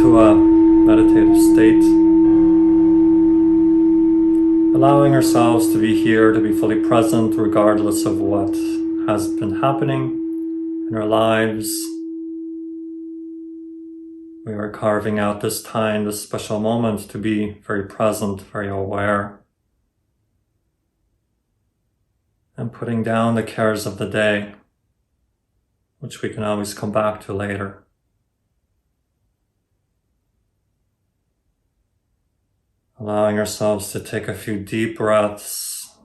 into a meditative state, allowing ourselves to be here, to be fully present regardless of what has been happening in our lives. We are carving out this time, this special moment, to be very present, very aware, and putting down the cares of the day, which we can always come back to later. Allowing ourselves to take a few deep breaths.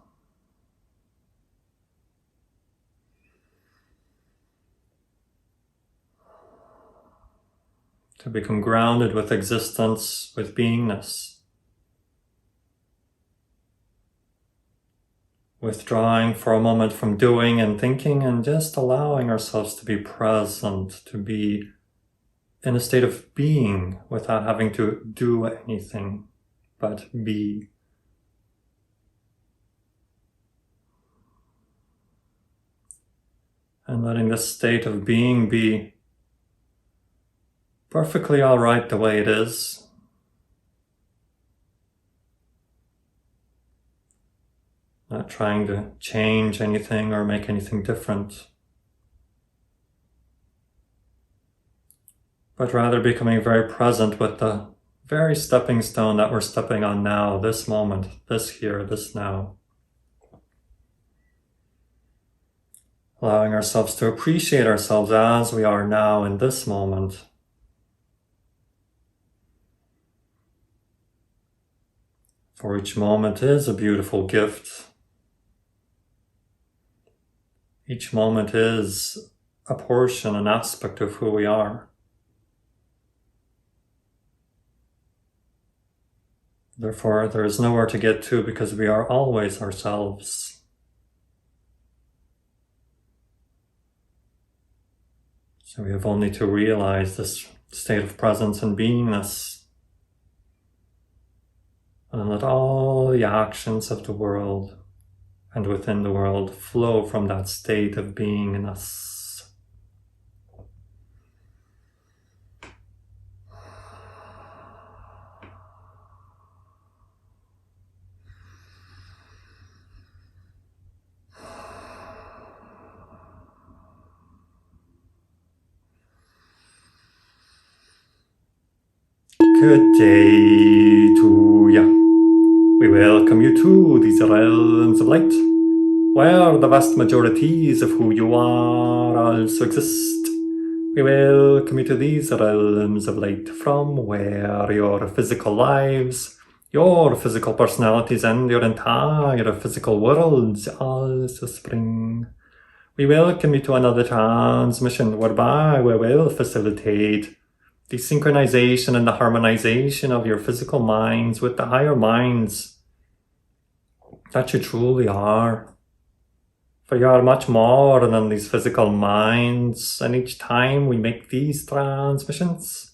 To become grounded with existence, with beingness. Withdrawing for a moment from doing and thinking and just allowing ourselves to be present, to be in a state of being without having to do anything. But be. And letting this state of being be perfectly all right the way it is. Not trying to change anything or make anything different. But rather becoming very present with the very stepping stone that we're stepping on now, this moment, this here, this now. Allowing ourselves to appreciate ourselves as we are now in this moment. For each moment is a beautiful gift. Each moment is a portion, an aspect of who we are. Therefore, there is nowhere to get to because we are always ourselves. So we have only to realize this state of presence and beingness, and let all the actions of the world and within the world flow from that state of beingness. Good day to ya. We welcome you to these realms of light, where the vast majorities of who you are also exist. We welcome you to these realms of light from where your physical lives, your physical personalities, and your entire physical worlds also spring. We welcome you to another transmission whereby we will facilitate the synchronization and the harmonization of your physical minds with the higher minds that you truly are. For you are much more than these physical minds, and each time we make these transmissions,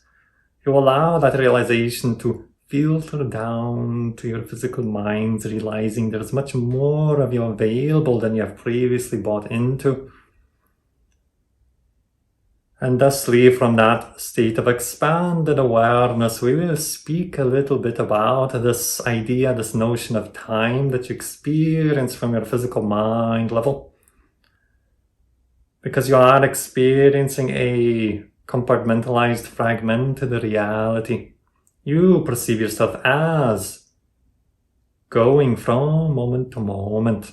you allow that realization to filter down to your physical minds, realizing there's much more of you available than you have previously bought into. And thusly, from that state of expanded awareness, we will speak a little bit about this idea, this notion of time that you experience from your physical mind level. Because you are experiencing a compartmentalized, fragmented reality. You perceive yourself as going from moment to moment.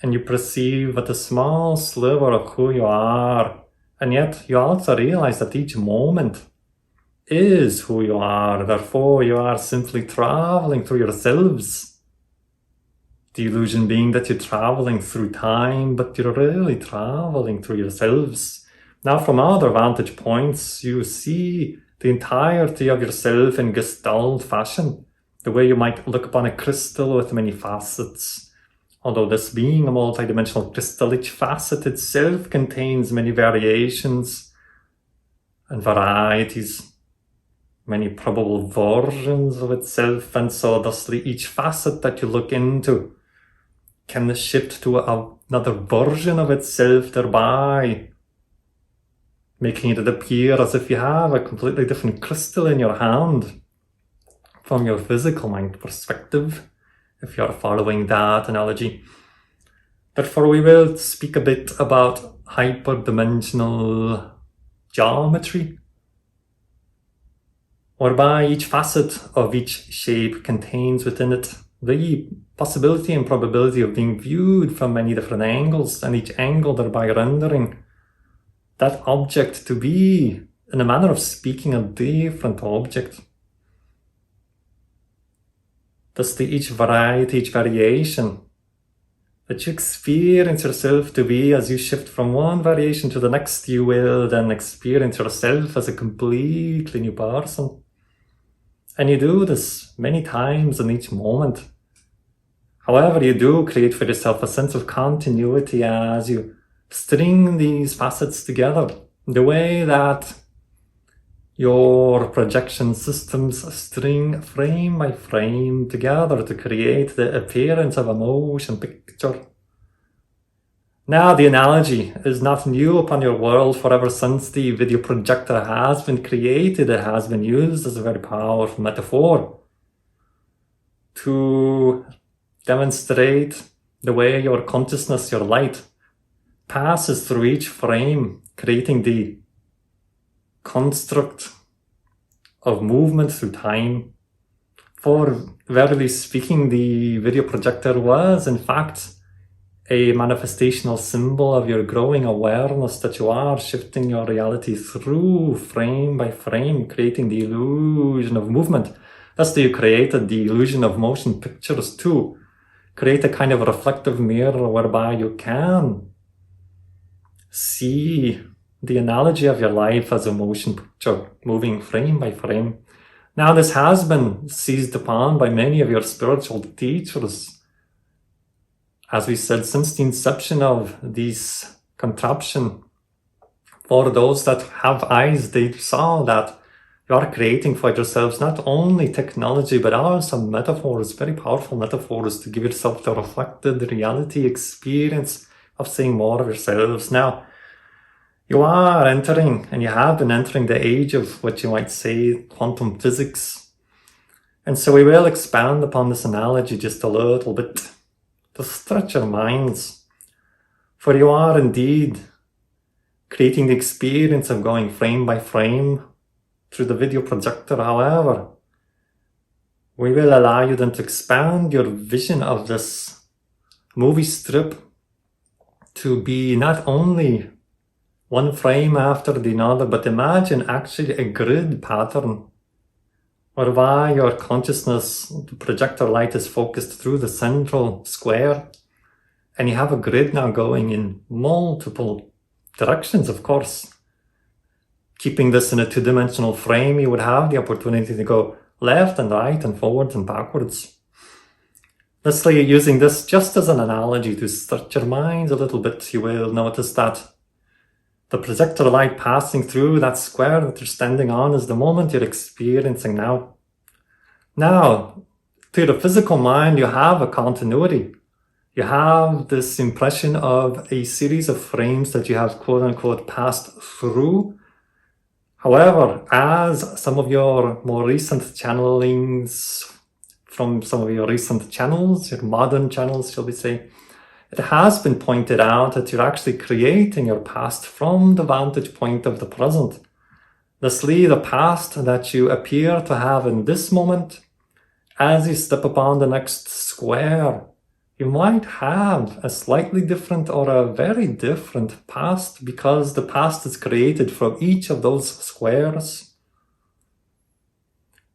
And you perceive but a small sliver of who you are. And yet you also realize that each moment is who you are. Therefore, you are simply traveling through yourselves. The illusion being that you're traveling through time, but you're really traveling through yourselves. Now, from other vantage points, you see the entirety of yourself in Gestalt fashion, the way you might look upon a crystal with many facets. Although this being a multidimensional crystal, each facet itself contains many variations and varieties, many probable versions of itself, and so thusly each facet that you look into can shift to another version of itself, thereby making it appear as if you have a completely different crystal in your hand from your physical mind perspective, if you're following that analogy. Therefore, we will speak a bit about hyperdimensional geometry, whereby each facet of each shape contains within it the possibility and probability of being viewed from many different angles, and each angle thereby rendering that object to be, in a manner of speaking, a different object. Thusly, each variety, each variation that you experience yourself to be, as you shift from one variation to the next, you will then experience yourself as a completely new person. And you do this many times in each moment. However, you do create for yourself a sense of continuity as you string these facets together, the way that your projection systems string frame by frame together to create the appearance of a motion picture. Now, the analogy is not new upon your world, for ever since the video projector has been created, it has been used as a very powerful metaphor to demonstrate the way your consciousness, your light, passes through each frame, creating the construct of movement through time. For verily speaking, the video projector was in fact a manifestational symbol of your growing awareness that you are shifting your reality through frame by frame, creating the illusion of movement. Thus you created the illusion of motion pictures to create a kind of reflective mirror whereby you can see the analogy of your life as a motion picture, moving frame by frame. Now, this has been seized upon by many of your spiritual teachers. As we said, since the inception of this contraption, for those that have eyes, they saw that you are creating for yourselves not only technology, but also metaphors, very powerful metaphors to give yourself the reflected reality experience of seeing more of yourselves. Now, you are entering, and you have been entering, the age of what you might say quantum physics. And so we will expand upon this analogy just a little bit to stretch your minds. For you are indeed creating the experience of going frame by frame through the video projector. However, we will allow you then to expand your vision of this movie strip to be not only one frame after the other, but imagine actually a grid pattern whereby your consciousness, the projector light, is focused through the central square, and you have a grid now going in multiple directions, of course. Keeping this in a two-dimensional frame, you would have the opportunity to go left and right and forwards and backwards. Thusly, using this just as an analogy to stretch your minds a little bit, you will notice that the projector light passing through that square that you're standing on is the moment you're experiencing now. Now, to the physical mind, you have a continuity. You have this impression of a series of frames that you have quote-unquote passed through. However, as some of your more recent channelings from some of your recent channels, your modern channels, shall we say, it has been pointed out that you're actually creating your past from the vantage point of the present. Thusly, the past that you appear to have in this moment, as you step upon the next square, you might have a slightly different or a very different past, because the past is created from each of those squares.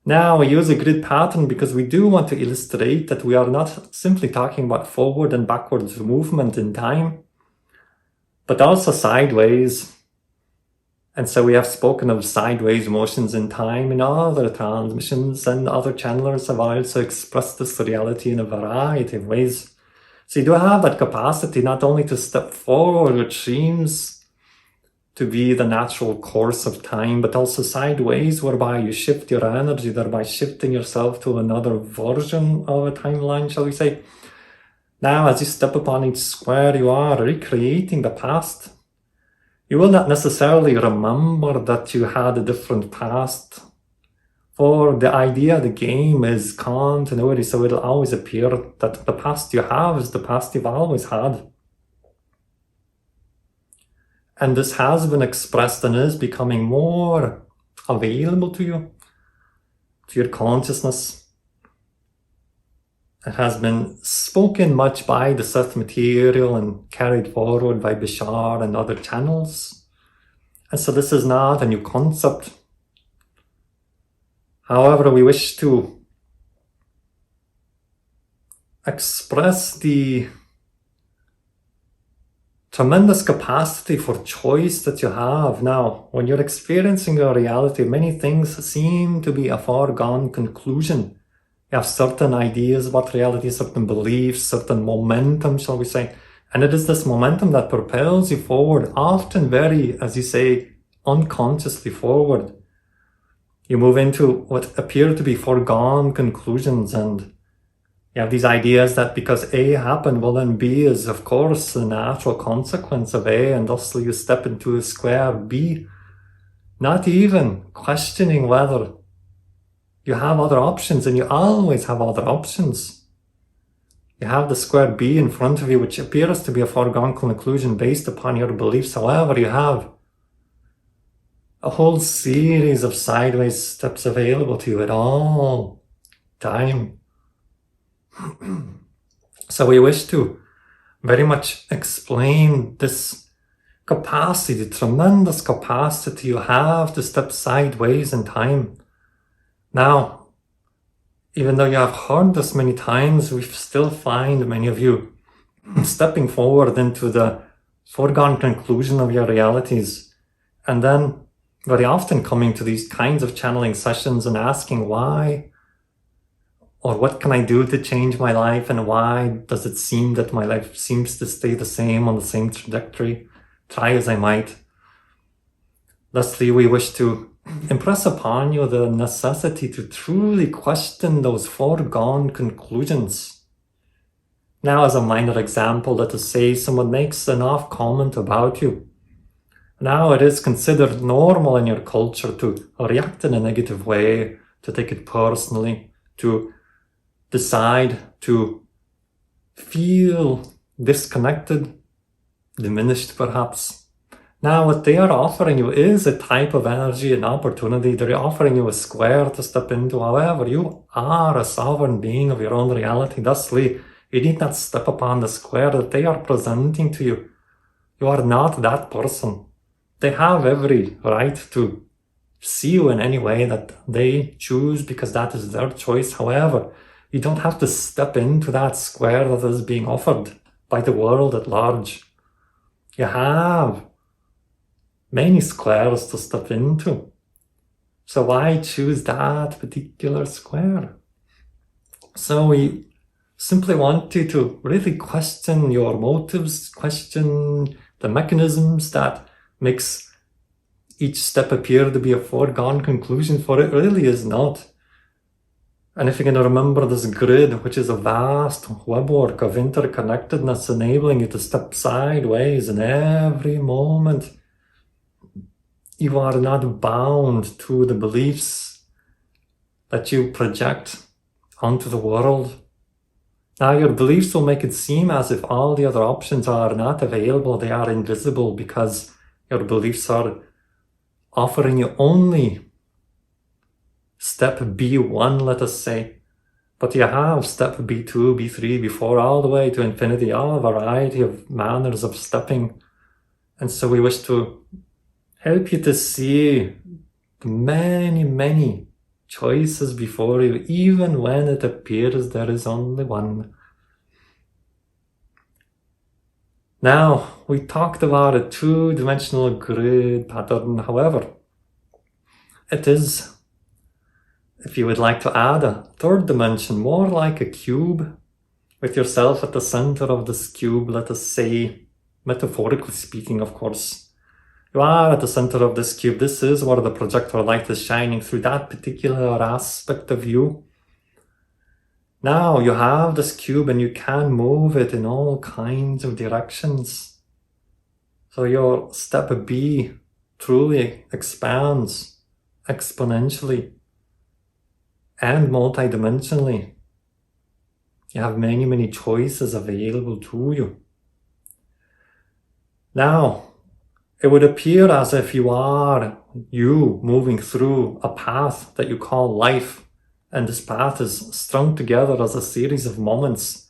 Now, we use a grid pattern because we do want to illustrate that we are not simply talking about forward and backwards movement in time, but also sideways. And so we have spoken of sideways motions in time in other transmissions, and other channelers have also expressed this reality in a variety of ways. So you do have that capacity not only to step forward, which seems to be the natural course of time, but also sideways, whereby you shift your energy, thereby shifting yourself to another version of a timeline, shall we say. Now, as you step upon each square, you are recreating the past. You will not necessarily remember that you had a different past. For the idea of the game is continuity, so it'll always appear that the past you have is the past you've always had. And this has been expressed and is becoming more available to you, to your consciousness. It has been spoken much by the Seth material and carried forward by Bashar and other channels. And so this is not a new concept. However, we wish to express the tremendous capacity for choice that you have. Now, when you're experiencing your reality, many things seem to be a foregone conclusion. You have certain ideas about reality, certain beliefs, certain momentum, shall we say. And it is this momentum that propels you forward, often very, as you say, unconsciously forward. You move into what appear to be foregone conclusions, and you have these ideas that because A happened, well then B is of course the natural consequence of A, and thusly you step into a square B, not even questioning whether you have other options, and you always have other options. You have the square B in front of you, which appears to be a foregone conclusion based upon your beliefs. However, you have a whole series of sideways steps available to you at all time. So we wish to very much explain this capacity, the tremendous capacity you have to step sideways in time. Now, even though you have heard this many times, we still find many of you stepping forward into the foregone conclusion of your realities, and then very often coming to these kinds of channeling sessions and asking why, or what can I do to change my life, and why does it seem that my life seems to stay the same on the same trajectory, try as I might. Thusly, we wish to impress upon you the necessity to truly question those foregone conclusions. Now, as a minor example, let us say someone makes an off comment about you. Now it is considered normal in your culture to react in a negative way, to take it personally, to decide to feel disconnected, diminished perhaps. Now what they are offering you is a type of energy, an opportunity. They're offering you a square to step into. However, you are a sovereign being of your own reality. Thusly, you need not step upon the square that they are presenting to you. You are not that person. They have every right to see you in any way that they choose, because that is their choice. However, you don't have to step into that square that is being offered by the world at large. You have many squares to step into. So why choose that particular square? So we simply want you to really question your motives, question the mechanisms that makes each step appear to be a foregone conclusion, for it really is not. And if you can remember this grid, which is a vast webwork of interconnectedness, enabling you to step sideways in every moment, you are not bound to the beliefs that you project onto the world. Now, your beliefs will make it seem as if all the other options are not available, they are invisible, because your beliefs are offering you only step B1, let us say. But you have step B2, B3, B4, all the way to infinity, all a variety of manners of stepping. And so we wish to help you to see the many, many choices before you, even when it appears there is only one. Now, we talked about a two-dimensional grid pattern. However, it is, if you would like to add a third dimension, more like a cube, with yourself at the center of this cube, let us say, metaphorically speaking, of course. You are at the center of this cube. This is where the projector light is shining through, that particular aspect of you. Now you have this cube and you can move it in all kinds of directions. So your step B truly expands exponentially and multidimensionally. You have many, many choices available to you. Now, it would appear as if you moving through a path that you call life, and this path is strung together as a series of moments,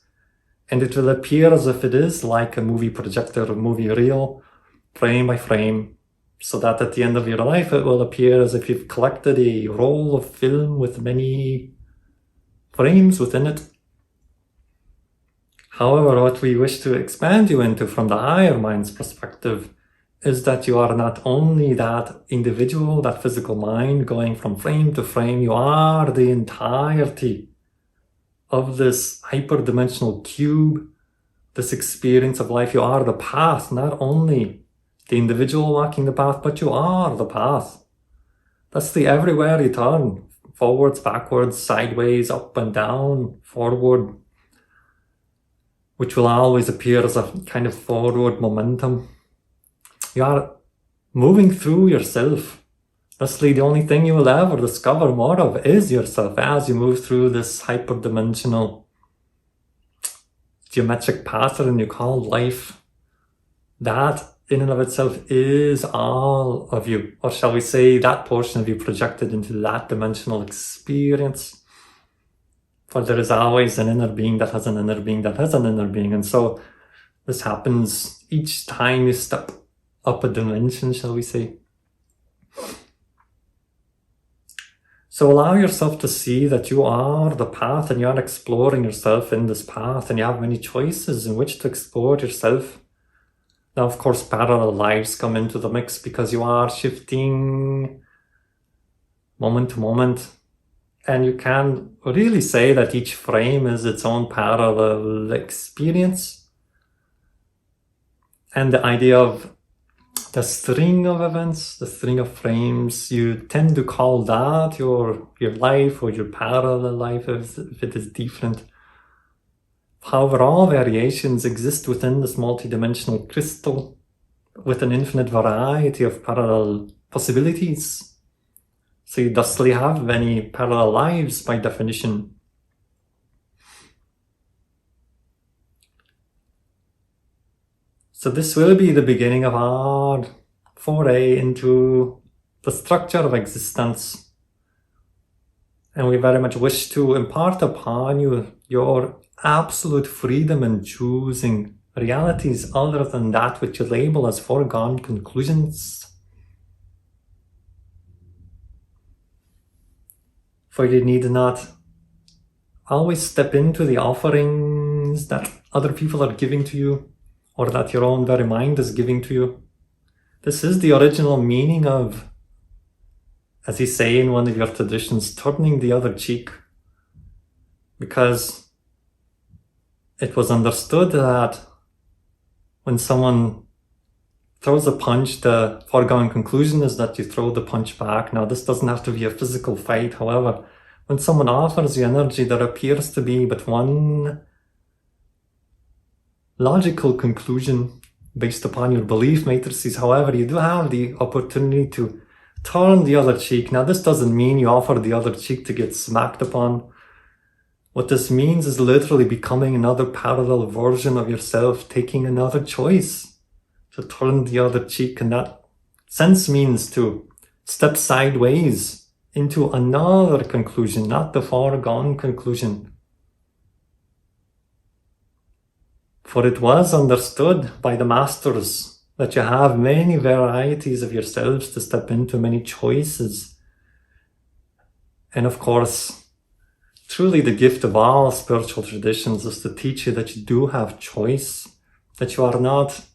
and it will appear as if it is like a movie projector, a movie reel, frame by frame, so that at the end of your life it will appear as if you've collected a roll of film with many frames within it. However, what we wish to expand you into from the higher mind's perspective is that you are not only that individual, that physical mind going from frame to frame, you are the entirety of this hyperdimensional cube, this experience of life. You are the path, not only the individual walking the path, but you are the path. That's the everywhere you turn, forwards, backwards, sideways, up and down, forward, which will always appear as a kind of forward momentum. You are moving through yourself. Thusly, the only thing you will ever discover more of is yourself as you move through this hyperdimensional geometric pattern you call life. That in and of itself is all of you, or shall we say that portion of you projected into that dimensional experience. For there is always an inner being that has an inner being that has an inner being, and so this happens each time you step up a dimension, shall we say. So allow yourself to see that you are the path, and you are exploring yourself in this path, and you have many choices in which to explore yourself. Now, of course, parallel lives come into the mix because you are shifting moment to moment, and you can really say that each frame is its own parallel experience. And the idea of the string of events, the string of frames, you tend to call that your life or your parallel life if it is different. However, all variations exist within this multidimensional crystal with an infinite variety of parallel possibilities. So you thusly have many parallel lives by definition. So this will be the beginning of our foray into the structure of existence. And we very much wish to impart upon you your absolute freedom in choosing realities other than that which you label as foregone conclusions. For you need not always step into the offerings that other people are giving to you, or that your own very mind is giving to you. This is the original meaning of, as you say in one of your traditions, turning the other cheek. Because it was understood that when someone throws a punch, the foregone conclusion is that you throw the punch back. Now, this doesn't have to be a physical fight. However, when someone offers you energy, there appears to be but one logical conclusion based upon your belief matrices. However, you do have the opportunity to turn the other cheek. Now, this doesn't mean you offer the other cheek to get smacked upon. What this means is literally becoming another parallel version of yourself, taking another choice to turn the other cheek. And that sense means to step sideways into another conclusion, not the foregone conclusion. For it was understood by the masters that you have many varieties of yourselves to step into, many choices. And of course, truly the gift of all spiritual traditions is to teach you that you do have choice, that you are not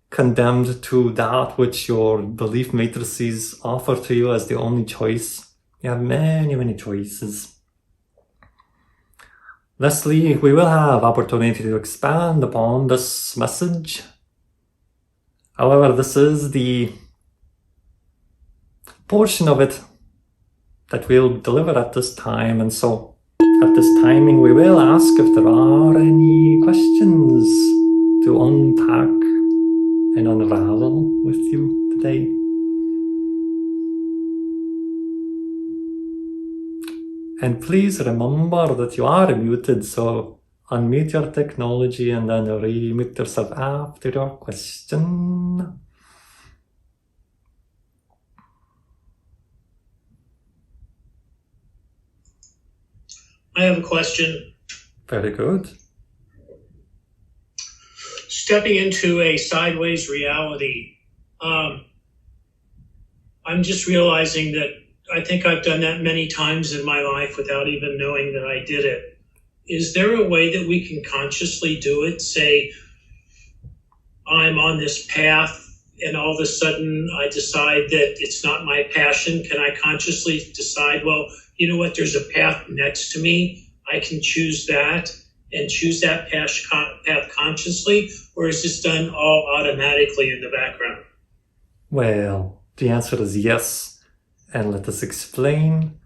condemned to that which your belief matrices offer to you as the only choice. You have many, many choices. Lastly, we will have opportunity to expand upon this message. However, this is the portion of it that we'll deliver at this time, and so at this timing we will ask if there are any questions to unpack and And please remember that you are muted, so unmute your technology and then remute yourself after your question. I have a question. Very good. Stepping into a sideways reality, I'm just realizing that I think I've done that many times in my life without even knowing that I did it. Is there a way that we can consciously do it? Say, I'm on this path and all of a sudden I decide that it's not my passion. Can I consciously decide, well, you know what, there's a path next to me. I can choose that and choose that path consciously, or is this done all automatically in the background? Well, the answer is yes. And let us explain.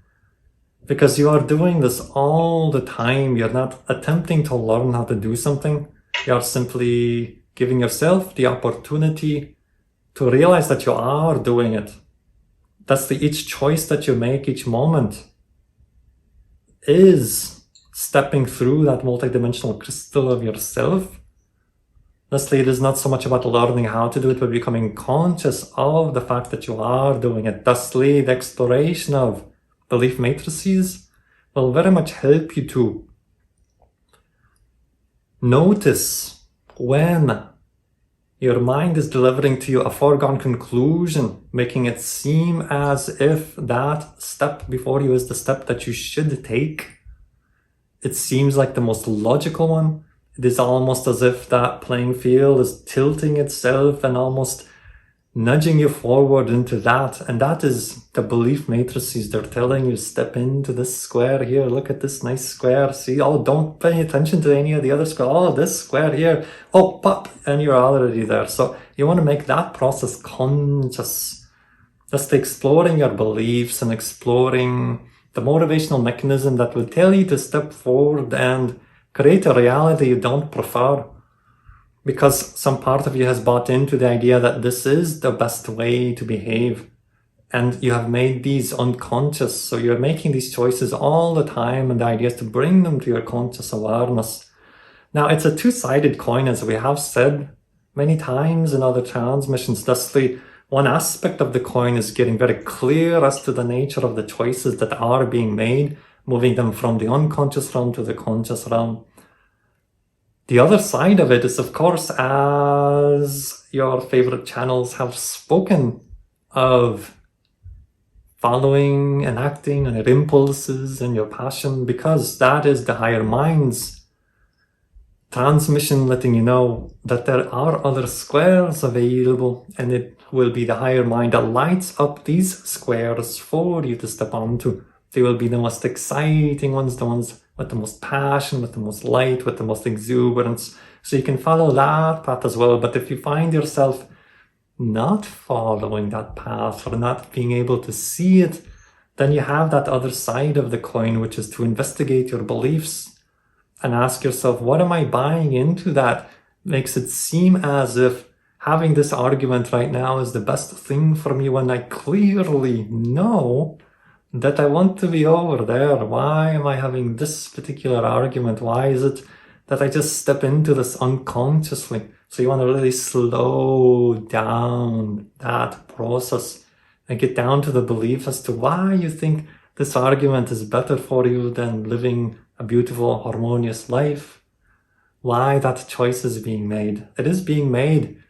Because you are doing this all the time. You're not attempting to learn how to do something. You're simply giving yourself the opportunity to realize that you are doing it. That's each choice that you make each moment is stepping through that multidimensional crystal of yourself. Thusly, it is not so much about learning how to do it, but becoming conscious of the fact that you are doing it. Thusly, the exploration of belief matrices will very much help you to notice when your mind is delivering to you a foregone conclusion, making it seem as if that step before you is the step that you should take. It seems like the most logical one. It is almost as if that playing field is tilting itself and almost nudging you forward into that. And that is the belief matrices. They're telling you, step into this square here. Look at this nice square. See, oh, don't pay attention to any of the other square. Oh, this square here. Oh, pop. And you're already there. So you want to make that process conscious. Just exploring your beliefs and exploring the motivational mechanism that will tell you to step forward and create a reality you don't prefer. Because some part of you has bought into the idea that this is the best way to behave. And you have made these unconscious. So you're making these choices all the time. And the idea is to bring them to your conscious awareness. Now, it's a two-sided coin, as we have said many times in other transmissions. Thusly, one aspect of the coin is getting very clear as to the nature of the choices that are being made, moving them from the unconscious realm to the conscious realm. The other side of it is, of course, as your favorite channels have spoken of, following and acting on your impulses and your passion, because that is the higher mind's transmission, letting you know that there are other squares available, and it will be the higher mind that lights up these squares for you to step onto. They will be the most exciting ones, the ones with the most passion, with the most light, with the most exuberance. So you can follow that path as well. But if you find yourself not following that path or not being able to see it, then you have that other side of the coin, which is to investigate your beliefs and ask yourself, what am I buying into that makes it seem as if having this argument right now is the best thing for me when I clearly know that I want to be over there? Why am I having this particular argument? Why is it that I just step into this unconsciously? So you want to really slow down that process and get down to the belief as to why you think this argument is better for you than living a beautiful, harmonious life. Why that choice is being made. It is being made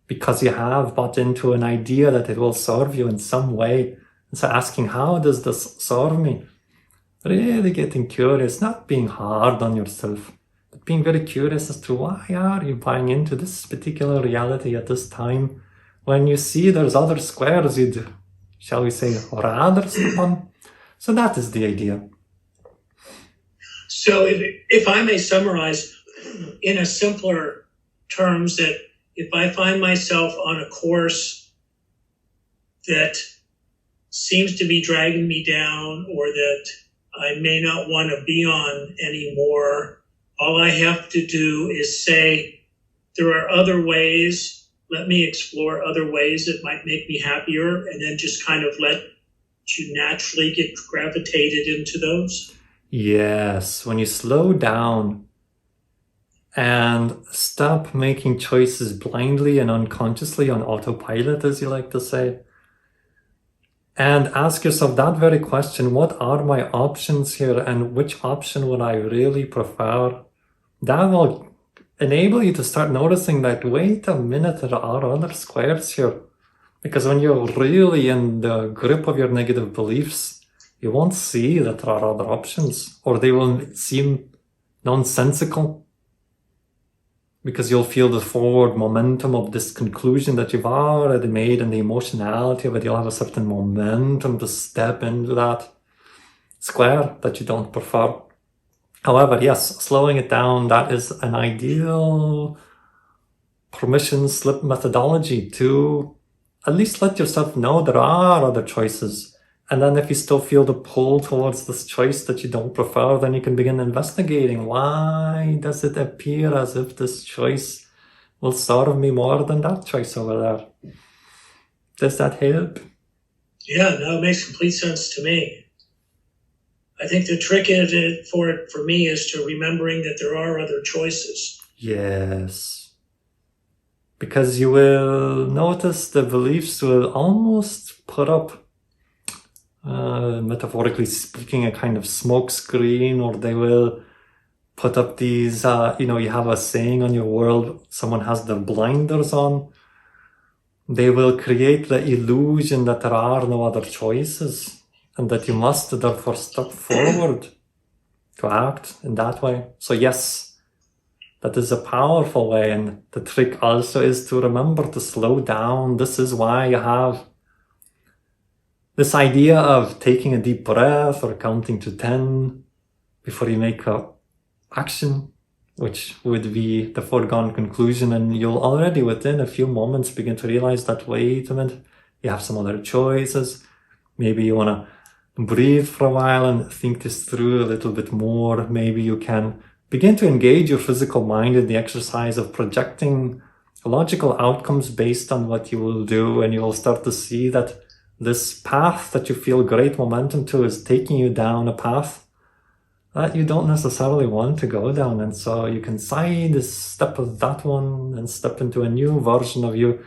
because you have bought into an idea that it will serve you in some way. And so asking, how does this serve me? Really getting curious, not being hard on yourself, but being very curious as to why are you buying into this particular reality at this time when you see there's other squares you'd, shall we say, rather step on. So that is the idea. So if I may summarize in a simpler terms, that if I find myself on a course that seems to be dragging me down or that I may not want to be on anymore, all I have to do is say, there are other ways. Let me explore other ways that might make me happier, and then just kind of let you naturally get gravitated into those? Yes, when you slow down and stop making choices blindly and unconsciously on autopilot, as you like to say, and ask yourself that very question, what are my options here and which option would I really prefer? That will enable you to start noticing that, wait a minute, there are other squares here. Because when you're really in the grip of your negative beliefs, you won't see that there are other options, or they will seem nonsensical. Because you'll feel the forward momentum of this conclusion that you've already made, and the emotionality of it, you'll have a certain momentum to step into that square that you don't prefer. However, yes, slowing it down, that is an ideal permission slip methodology to at least let yourself know there are other choices. And then if you still feel the pull towards this choice that you don't prefer, then you can begin investigating. Why does it appear as if this choice will serve me more than that choice over there? Does that help? Yeah, no, it makes complete sense to me. I think the trick for me is to remembering that there are other choices. Yes. Because you will notice the beliefs will almost put up, metaphorically speaking, a kind of smoke screen, or they will put up these, you have a saying on your world, someone has their blinders on. They will create the illusion that there are no other choices and that you must therefore step forward to act in that way. So yes, that is a powerful way, and the trick also is to remember to slow down. This is why you have this idea of taking a deep breath or counting to 10 before you make a action, which would be the foregone conclusion, and you'll already within a few moments begin to realize that, wait a minute, you have some other choices. Maybe you want to breathe for a while and think this through a little bit more. Maybe you can begin to engage your physical mind in the exercise of projecting logical outcomes based on what you will do, and you will start to see that this path that you feel great momentum to is taking you down a path that you don't necessarily want to go down. And so you can step of that one and step into a new version of you,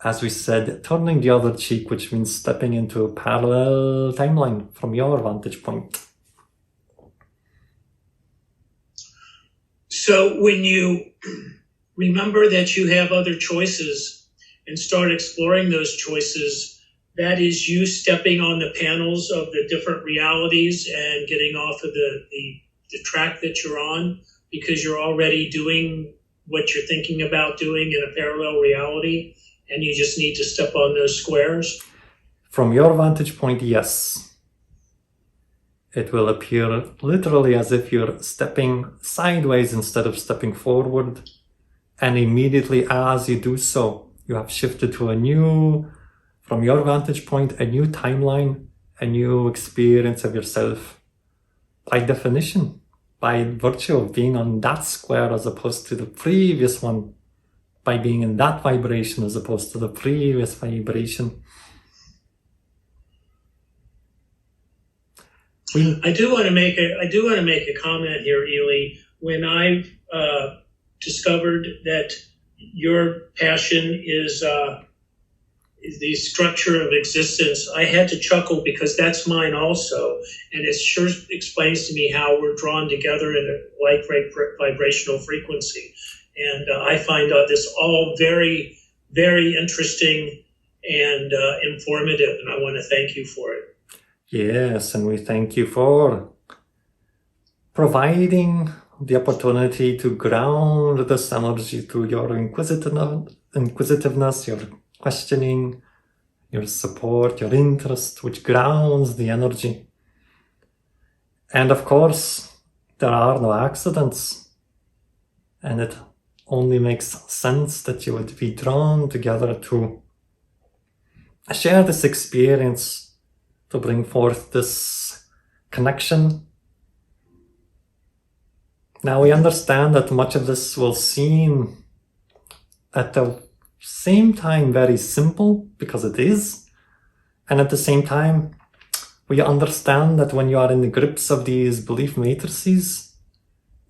as we said, turning the other cheek, which means stepping into a parallel timeline from your vantage point. So when you remember that you have other choices and start exploring those choices, that is you stepping on the panels of the different realities and getting off of the track that you're on, because you're already doing what you're thinking about doing in a parallel reality, and you just need to step on those squares. From your vantage point, yes. It will appear literally as if you're stepping sideways instead of stepping forward. And immediately as you do so, you have shifted to from your vantage point, a new timeline, a new experience of yourself. By definition, by virtue of being on that square as opposed to the previous one, by being in that vibration as opposed to the previous vibration. I do want to make a comment here, Illi. When I discovered that your passion is the structure of existence, I had to chuckle because that's mine also, and it sure explains to me how we're drawn together in a like vibrational frequency. And I find this all very, very interesting and informative, and I want to thank you for it. Yes, and we thank you for providing the opportunity to ground this energy through your inquisitiveness, your questioning, your support, your interest, which grounds the energy. And of course, there are no accidents, and it only makes sense that you would be drawn together to share this experience, to bring forth this connection. Now we understand that much of this will seem at the same time very simple, because it is, and at the same time we understand that when you are in the grips of these belief matrices,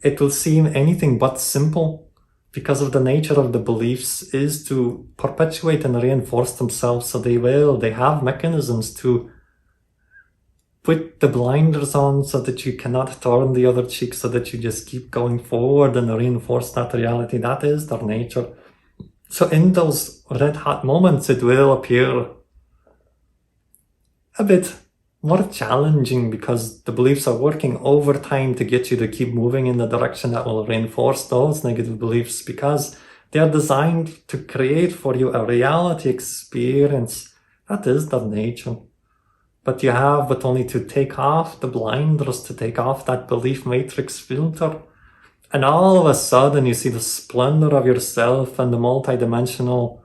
it will seem anything but simple, because of the nature of the beliefs is to perpetuate and reinforce themselves. So they have mechanisms to put the blinders on so that you cannot turn the other cheek, so that you just keep going forward and reinforce that reality. That is their nature. So in those red hot moments, it will appear a bit more challenging, because the beliefs are working overtime to get you to keep moving in the direction that will reinforce those negative beliefs, because they are designed to create for you a reality experience. That is their nature. But you have but only to take off the blinders, to take off that belief matrix filter, and all of a sudden you see the splendor of yourself and the multidimensional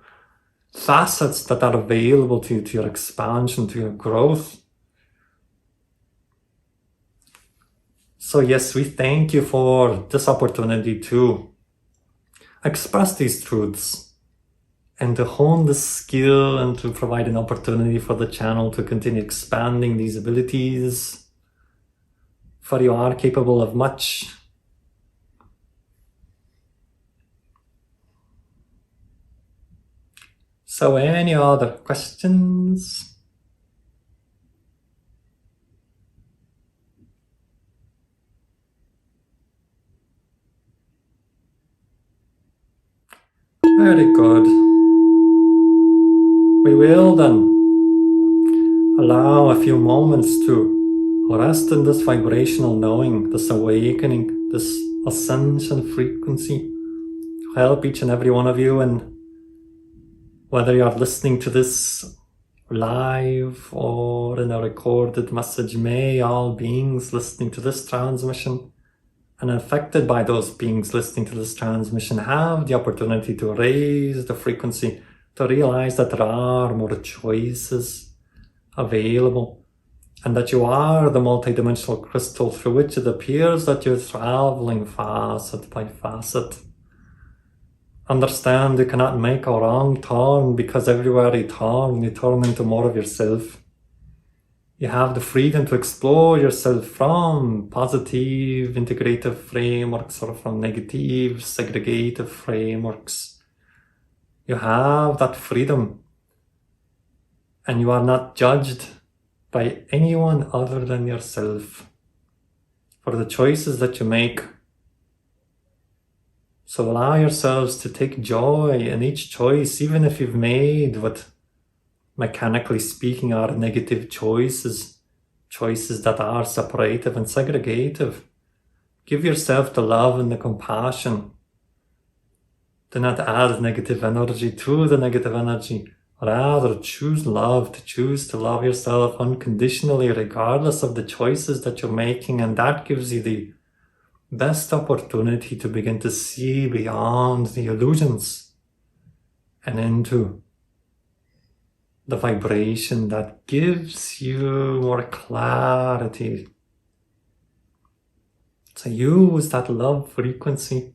facets that are available to you, to your expansion, to your growth. So yes, we thank you for this opportunity to express these truths and to hone the skill and to provide an opportunity for the channel to continue expanding these abilities. For you are capable of much. So any other questions? Very good. We will then allow a few moments to rest in this vibrational knowing, this awakening, this ascension frequency, to help each and every one of you. And whether you are listening to this live or in a recorded message, may all beings listening to this transmission and affected by those beings listening to this transmission have the opportunity to raise the frequency, to realize that there are more choices available, and that you are the multidimensional crystal through which it appears that you're traveling facet by facet. Understand you cannot make a wrong turn, because everywhere you turn into more of yourself. You have the freedom to explore yourself from positive integrative frameworks or from negative segregative frameworks. You have that freedom, and you are not judged by anyone other than yourself for the choices that you make. So allow yourselves to take joy in each choice, even if you've made what, mechanically speaking, are negative choices that are separative and segregative. Give yourself the love and the compassion. Do not add negative energy to the negative energy. Rather, choose love, to choose to love yourself unconditionally, regardless of the choices that you're making. And that gives you the best opportunity to begin to see beyond the illusions and into the vibration that gives you more clarity. So use that love frequency.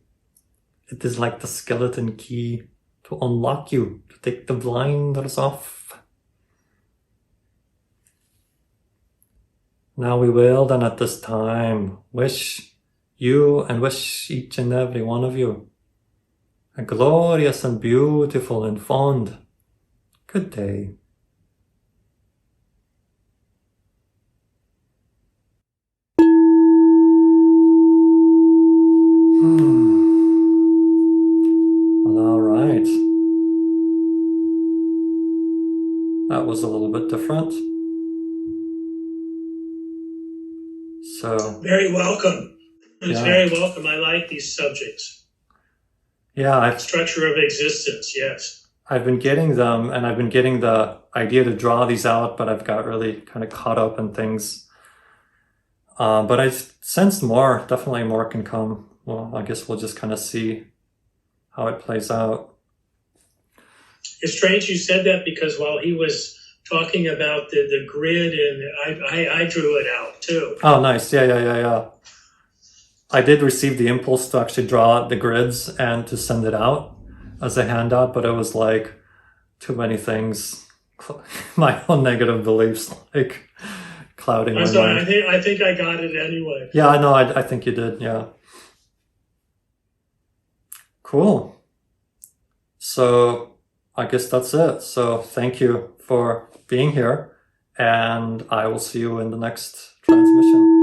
It is like the skeleton key to unlock you, to take the blinders off. Now we will then at this time wish you and wish each and every one of you a glorious and beautiful and fond good day. Well, all right. That was a little bit different. So very welcome. It's yeah. very welcome. I like these subjects. Yeah, Structure of existence, yes. I've been getting them, and I've been getting the idea to draw these out, but I've got really kind of caught up in things. But I sensed more, definitely more can come. Well, I guess we'll just kind of see how it plays out. It's strange you said that, because while he was talking about the grid, and I drew it out too. Oh, nice. Yeah. I did receive the impulse to actually draw out the grids and to send it out as a handout, but it was like too many things. My own negative beliefs like clouding I'm my sorry. mind. I think I got it anyway. Yeah, I know. I think you did. Yeah. Cool. So I guess that's it. So thank you for being here, and I will see you in the next transmission.